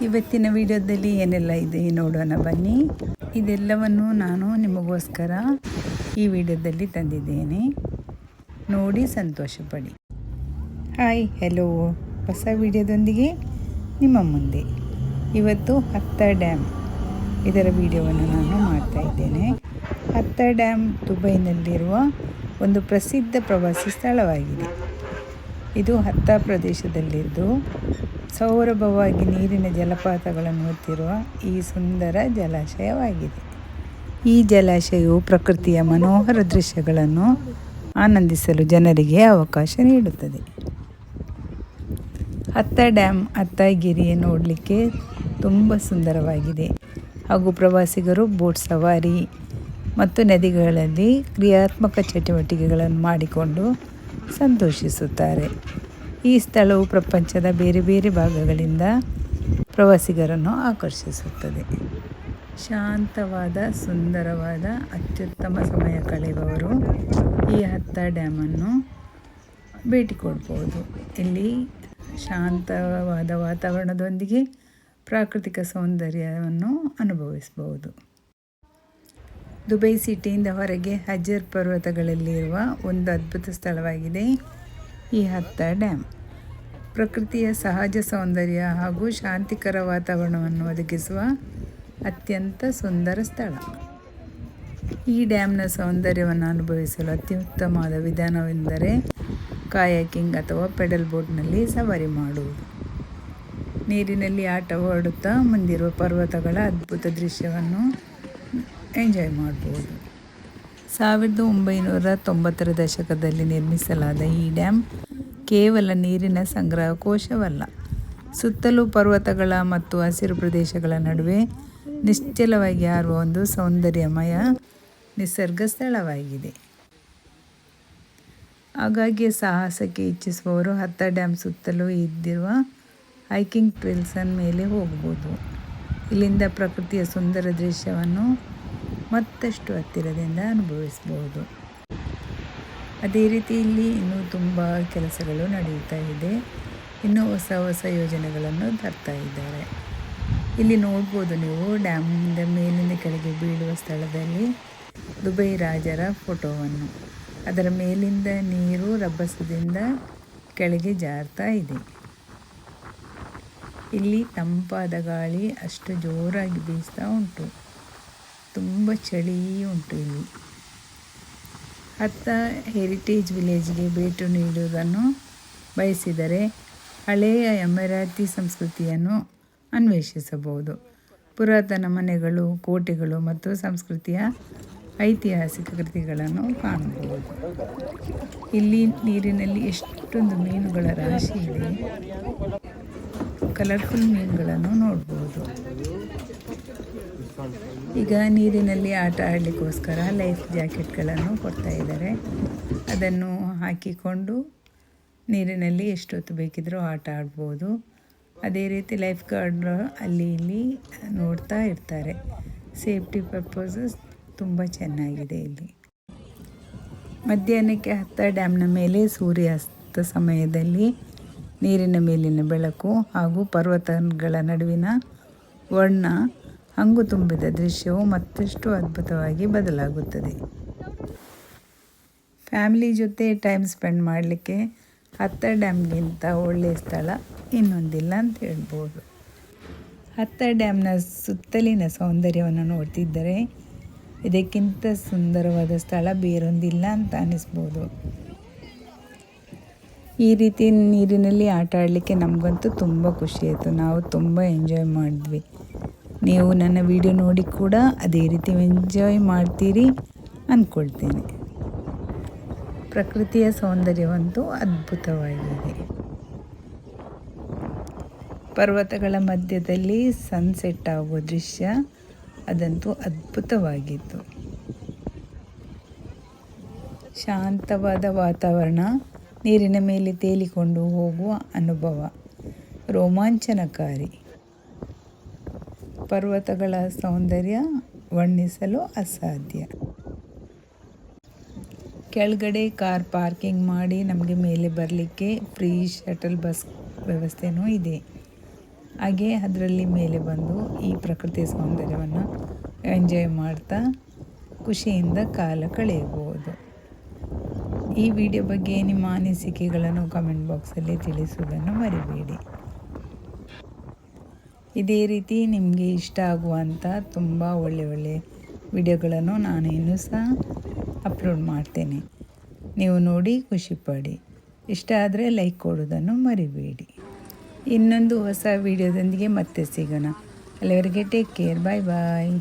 ಇವತ್ತಿನ ವಿಡಿಯೋದಲ್ಲಿ ಏನೆಲ್ಲ ಇದೆ ನೋಡೋಣ ಬನ್ನಿ. ಇದೆಲ್ಲವನ್ನು ನಾನು ನಿಮಗೋಸ್ಕರ ಈ ವಿಡಿಯೋದಲ್ಲಿ ತಂದಿದ್ದೇನೆ, ನೋಡಿ ಸಂತೋಷಪಡಿ. ಹಾಯ್ ಹೆಲೋ, ಹೊಸ ವಿಡಿಯೋದೊಂದಿಗೆ ನಿಮ್ಮ ಮುಂದೆ. ಇವತ್ತು ಹತ್ತಾ ಡ್ಯಾಮ್ ಇದರ ವಿಡಿಯೋವನ್ನು ನಾನು ಮಾಡ್ತಾ ಇದ್ದೇನೆ. ಹತ್ತಾ ಡ್ಯಾಮ್ ದುಬೈನಲ್ಲಿರುವ ಒಂದು ಪ್ರಸಿದ್ಧ ಪ್ರವಾಸಿ ಸ್ಥಳವಾಗಿದೆ. ಇದು ಹತ್ತಾ ಪ್ರದೇಶದಲ್ಲಿದ್ದು ಸೌರಭವಾಗಿ ನೀರಿನ ಜಲಪಾತಗಳನ್ನು ಹೊತ್ತಿರುವ ಈ ಸುಂದರ ಜಲಾಶಯವಾಗಿದೆ. ಈ ಜಲಾಶಯವು ಪ್ರಕೃತಿಯ ಮನೋಹರ ದೃಶ್ಯಗಳನ್ನು ಆನಂದಿಸಲು ಜನರಿಗೆ ಅವಕಾಶ ನೀಡುತ್ತದೆ. ಹತ್ತಾ ಡ್ಯಾಮ್ ಹತ್ತಾಗಿರಿ ನೋಡಲಿಕ್ಕೆ ತುಂಬ ಸುಂದರವಾಗಿದೆ ಹಾಗೂ ಪ್ರವಾಸಿಗರು ಬೋಟ್ ಸವಾರಿ ಮತ್ತು ನದಿಗಳಲ್ಲಿ ಕ್ರಿಯಾತ್ಮಕ ಚಟುವಟಿಕೆಗಳನ್ನು ಮಾಡಿಕೊಂಡು ಸಂತೋಷಿಸುತ್ತಾರೆ. ಈ ಸ್ಥಳವು ಪ್ರಪಂಚದ ಬೇರೆ ಬೇರೆ ಭಾಗಗಳಿಂದ ಪ್ರವಾಸಿಗರನ್ನು ಆಕರ್ಷಿಸುತ್ತದೆ. ಶಾಂತವಾದ ಸುಂದರವಾದ ಅತ್ಯುತ್ತಮ ಸಮಯ ಕಳೆಯುವವರು ಈ ಹತ್ತಾ ಡ್ಯಾಮನ್ನು ಭೇಟಿ ಕೊಡ್ಬೋದು. ಇಲ್ಲಿ ಶಾಂತವಾದ ವಾತಾವರಣದೊಂದಿಗೆ ಪ್ರಾಕೃತಿಕ ಸೌಂದರ್ಯವನ್ನು ಅನುಭವಿಸಬಹುದು. ದುಬೈ ಸಿಟಿಯಿಂದ ಹೊರಗೆ ಹಜರ್ ಪರ್ವತಗಳಲ್ಲಿರುವ ಒಂದು ಅದ್ಭುತ ಸ್ಥಳವಾಗಿದೆ ಈ ಹತ್ತಾ ಡ್ಯಾಮ್. ಪ್ರಕೃತಿಯ ಸಹಜ ಸೌಂದರ್ಯ ಹಾಗೂ ಶಾಂತಿಕರ ವಾತಾವರಣವನ್ನು ಒದಗಿಸುವ ಅತ್ಯಂತ ಸುಂದರ ಸ್ಥಳ. ಈ ಡ್ಯಾಮ್ನ ಸೌಂದರ್ಯವನ್ನು ಅನುಭವಿಸಲು ಅತ್ಯುತ್ತಮವಾದ ವಿಧಾನವೆಂದರೆ ಕಾಯಾಕಿಂಗ್ ಅಥವಾ ಪೆಡಲ್ ಬೋಟ್ನಲ್ಲಿ ಸವಾರಿ ಮಾಡುವುದು. ನೀರಿನಲ್ಲಿ ಆಟವಾಡುತ್ತಾ ಮುಂದಿರುವ ಪರ್ವತಗಳ ಅದ್ಭುತ ದೃಶ್ಯವನ್ನು ಎಂಜಾಯ್ ಮಾಡ್ಬೋದು. 1990ರ ದಶಕದಲ್ಲಿ ನಿರ್ಮಿಸಲಾದ ಈ ಡ್ಯಾಮ್ ಕೇವಲ ನೀರಿನ ಸಂಗ್ರಹ ಕೋಶವಲ್ಲ, ಸುತ್ತಲೂ ಪರ್ವತಗಳ ಮತ್ತು ಹಸಿರು ಪ್ರದೇಶಗಳ ನಡುವೆ ನಿಶ್ಚಲವಾಗಿ ಹಾರುವ ಒಂದು ಸೌಂದರ್ಯಮಯ ನಿಸರ್ಗ ಸ್ಥಳವಾಗಿದೆ. ಹಾಗಾಗಿ ಸಾಹಸಕ್ಕೆ ಇಚ್ಛಿಸುವವರು ಹತ್ತಾ ಡ್ಯಾಮ್ ಸುತ್ತಲೂ ಇದ್ದಿರುವ ಹೈಕಿಂಗ್ ಟ್ರೇಲ್ಸ್ ಮೇಲೆ ಹೋಗಬಹುದು. ಇಲ್ಲಿಂದ ಪ್ರಕೃತಿಯ ಸುಂದರ ದೃಶ್ಯವನ್ನು ಮತ್ತಷ್ಟು ಹತ್ತಿರದಿಂದ ಅನುಭವಿಸಬಹುದು. ಅದೇ ರೀತಿ ಇಲ್ಲಿ ಇನ್ನೂ ತುಂಬ ಕೆಲಸಗಳು ನಡೆಯುತ್ತಾ ಇದೆ. ಇನ್ನೂ ಹೊಸ ಹೊಸ ಯೋಜನೆಗಳನ್ನು ತರ್ತಾ ಇದ್ದಾರೆ. ಇಲ್ಲಿ ನೋಡ್ಬೋದು ನೀವು ಡ್ಯಾಮಿಂದ ಮೇಲಿಂದ ಕೆಳಗೆ ಬೀಳುವ ಸ್ಥಳದಲ್ಲಿ ದುಬೈ ರಾಜರ ಫೋಟೋವನ್ನು. ಅದರ ಮೇಲಿಂದ ನೀರು ರಭಸದಿಂದ ಕೆಳಗೆ ಜಾರ್ತಾ ಇದೆ. ಇಲ್ಲಿ ತಂಪಾದ ಗಾಳಿ ಅಷ್ಟು ಜೋರಾಗಿ ಬೀಸ್ತಾ ಉಂಟು. ತುಂಬ ಚಳಿ ಉಂಟು ಇಲ್ಲಿ. ಹತ್ತಾ ಹೆರಿಟೇಜ್ ವಿಲೇಜ್ಗೆ ಭೇಟಿ ನೀಡುವುದನ್ನು ಬಯಸಿದರೆ ಹಳೆಯ ಎಮಿರಾತಿ ಸಂಸ್ಕೃತಿಯನ್ನು ಅನ್ವೇಷಿಸಬಹುದು. ಪುರಾತನ ಮನೆಗಳು, ಕೋಟೆಗಳು ಮತ್ತು ಸಂಸ್ಕೃತಿಯ ಐತಿಹಾಸಿಕ ಕೃತಿಗಳನ್ನು ಕಾಣಬಹುದು. ಇಲ್ಲಿ ನೀರಿನಲ್ಲಿ ಎಷ್ಟೊಂದು ಮೀನುಗಳ ರಾಶಿ ಇದೆ. ಕಲರ್ಫುಲ್ ಮೀನುಗಳನ್ನು ನೋಡ್ಬೋದು. ಈಗ ನೀರಿನಲ್ಲಿ ಆಟ ಆಡಲಿಕ್ಕೋಸ್ಕರ ಲೈಫ್ ಜಾಕೆಟ್ಗಳನ್ನು ಕೊಡ್ತಾ ಇದ್ದಾರೆ. ಅದನ್ನು ಹಾಕಿಕೊಂಡು ನೀರಿನಲ್ಲಿ ಎಷ್ಟೊತ್ತು ಬೇಕಿದ್ರೂ ಆಟ ಆಡ್ಬೋದು. ಅದೇ ರೀತಿ ಲೈಫ್ ಗಾರ್ಡ್ ಅಲ್ಲಿ ಇಲ್ಲಿ ನೋಡ್ತಾ ಇರ್ತಾರೆ. ಸೇಫ್ಟಿ ಪರ್ಪಸಸ್ ತುಂಬ ಚೆನ್ನಾಗಿದೆ ಇಲ್ಲಿ. ಮಧ್ಯಾಹ್ನಕ್ಕೆ ಹತ್ತಾ ಡ್ಯಾಮ್ನ ಮೇಲೆ ಸೂರ್ಯಾಸ್ತ ಸಮಯದಲ್ಲಿ ನೀರಿನ ಮೇಲಿನ ಬೆಳಕು ಹಾಗೂ ಪರ್ವತಗಳ ನಡುವಿನ ವರ್ಣ ಹಂಗು ತುಂಬಿದ ದೃಶ್ಯವು ಮತ್ತಷ್ಟು ಅದ್ಭುತವಾಗಿ ಬದಲಾಗುತ್ತದೆ. ಫ್ಯಾಮಿಲಿ ಜೊತೆ ಟೈಮ್ ಸ್ಪೆಂಡ್ ಮಾಡಲಿಕ್ಕೆ ಹತ್ತಾ ಡ್ಯಾಮ್ಗಿಂತ ಒಳ್ಳೆಯ ಸ್ಥಳ ಇನ್ನೊಂದಿಲ್ಲ ಅಂತ ಹೇಳ್ಬೋದು. ಹತ್ತಾ ಡ್ಯಾಮ್ನ ಸುತ್ತಲಿನ ಸೌಂದರ್ಯವನ್ನು ನೋಡ್ತಿದ್ದರೆ ಇದಕ್ಕಿಂತ ಸುಂದರವಾದ ಸ್ಥಳ ಬೇರೊಂದಿಲ್ಲ ಅಂತ ಅನ್ನಿಸ್ಬೋದು. ಈ ರೀತಿ ನೀರಿನಲ್ಲಿ ಆಟ ಆಡಲಿಕ್ಕೆ ನಮಗಂತೂ ತುಂಬ ಖುಷಿಯಾಯಿತು. ನಾವು ತುಂಬ ಎಂಜಾಯ್ ಮಾಡಿದ್ವಿ. ನೀವು ನನ್ನ ವಿಡಿಯೋ ನೋಡಿ ಕೂಡ ಅದೇ ರೀತಿ ಎಂಜಾಯ್ ಮಾಡ್ತೀರಿ ಅಂದ್ಕೊಳ್ತೇನೆ. ಪ್ರಕೃತಿಯ ಸೌಂದರ್ಯವಂತೂ ಅದ್ಭುತವಾಗಿದೆ. ಪರ್ವತಗಳ ಮಧ್ಯದಲ್ಲಿ ಸನ್ಸೆಟ್ ಆಗುವ ದೃಶ್ಯ ಅದಂತೂ ಅದ್ಭುತವಾಗಿತ್ತು. ಶಾಂತವಾದ ವಾತಾವರಣ, ನೀರಿನ ಮೇಲೆ ತೇಲಿಕೊಂಡು ಹೋಗುವ ಅನುಭವ ರೋಮಾಂಚನಕಾರಿ. ಪರ್ವತಗಳ ಸೌಂದರ್ಯ ವರ್ಣಿಸಲು ಅಸಾಧ್ಯ. ಕೆಳಗಡೆ ಕಾರ್ ಪಾರ್ಕಿಂಗ್ ಮಾಡಿ ನಮಗೆ ಮೇಲೆ ಬರಲಿಕ್ಕೆ ಫ್ರೀ ಶಟಲ್ ಬಸ್ ವ್ಯವಸ್ಥೆನೂ ಇದೆ. ಹಾಗೆ ಅದರಲ್ಲಿ ಮೇಲೆ ಬಂದು ಈ ಪ್ರಕೃತಿ ಸೌಂದರ್ಯವನ್ನು ಎಂಜಾಯ್ ಮಾಡ್ತಾ ಖುಷಿಯಿಂದ ಕಾಲ ಕಳೆಯಬಹುದು. ಈ ವಿಡಿಯೋ ಬಗ್ಗೆ ನಿಮ್ಮ ಅನಿಸಿಕೆಗಳನ್ನು ಕಮೆಂಟ್ ಬಾಕ್ಸಲ್ಲಿ ತಿಳಿಸುವುದನ್ನು ಮರಿಬೇಡಿ. ಇದೇ ರೀತಿ ನಿಮಗೆ ಇಷ್ಟ ಆಗುವಂಥ ತುಂಬ ಒಳ್ಳೆಯ ವಿಡಿಯೋಗಳನ್ನು ನಾನು ಇನ್ನೂ ಸಹ ಅಪ್ಲೋಡ್ ಮಾಡ್ತೇನೆ. ನೀವು ನೋಡಿ ಖುಷಿಪಡಿ. ಇಷ್ಟ ಆದರೆ ಲೈಕ್ ಕೊಡೋದನ್ನು ಮರಿಬೇಡಿ. ಇನ್ನೊಂದು ಹೊಸ ವಿಡಿಯೋದೊಂದಿಗೆ ಮತ್ತೆ ಸಿಗೋಣ. ಅಲ್ಲಿವರೆಗೆ ಟೇಕ್ ಕೇರ್. ಬಾಯ್ ಬಾಯ್.